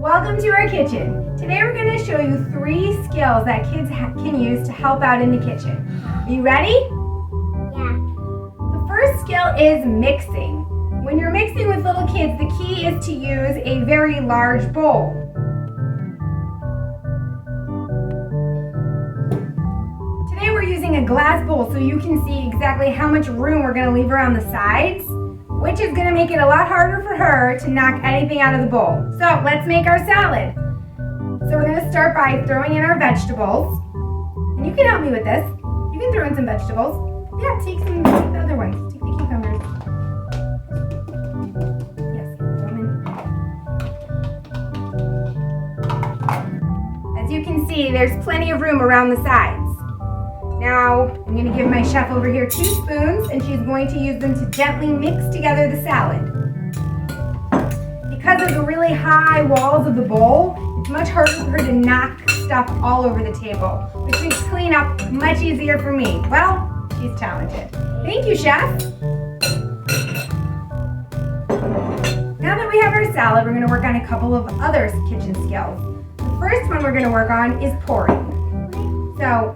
Welcome to our kitchen. Today we're going to show you 3 skills that kids can use to help out in the kitchen. Are you ready? Yeah. The first skill is mixing. When you're mixing with little kids, the key is to use a very large bowl. Today we're using a glass bowl so you can see exactly how much room we're going to leave around the sides, which is going to make it a lot harder for her to knock anything out of the bowl. So let's make our salad. So we're going to start by throwing in our vegetables. And you can help me with this. You can throw in some vegetables. Yeah, take the other ones. Take the cucumbers. Yes, throw them in. As you can see, there's plenty of room around the sides. Now, I'm going to give my chef over here 2 spoons, and she's going to use them to gently mix together the salad. Because of the really high walls of the bowl, it's much harder for her to knock stuff all over the table, which makes cleanup much easier for me. Well, she's talented. Thank you, chef. Now that we have our salad, we're going to work on a couple of other kitchen skills. The first one we're going to work on is pouring. So,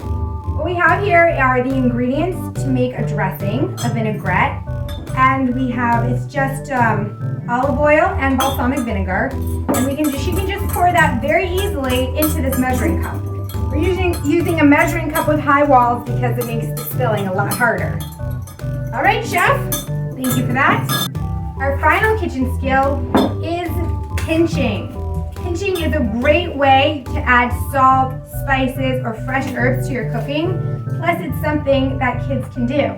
what we have here are the ingredients to make a dressing, a vinaigrette, and it's just olive oil and balsamic vinegar, and she can just pour that very easily into this measuring cup. We're using a measuring cup with high walls because it makes the spilling a lot harder. All right, chef, thank you for that. Our final kitchen skill is pinching. Pinching is a great way to add salt, spices, or fresh herbs to your cooking. Plus, it's something that kids can do.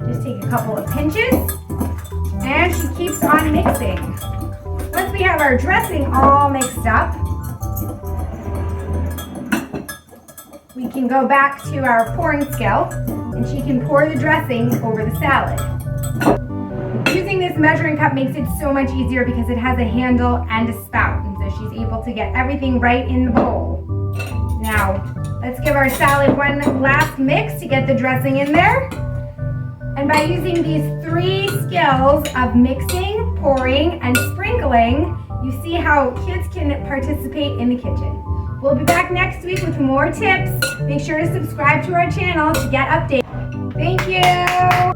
Just take a couple of pinches, and she keeps on mixing. Once we have our dressing all mixed up, we can go back to our pouring skill, and she can pour the dressing over the salad. Using this measuring cup makes it so much easier because it has a handle and a spout, and so she's able to get everything right in the bowl. Now, let's give our salad one last mix to get the dressing in there. And by using these 3 skills of mixing, pouring, and sprinkling, you see how kids can participate in the kitchen. We'll be back next week with more tips. Make sure to subscribe to our channel to get updates. Thank you.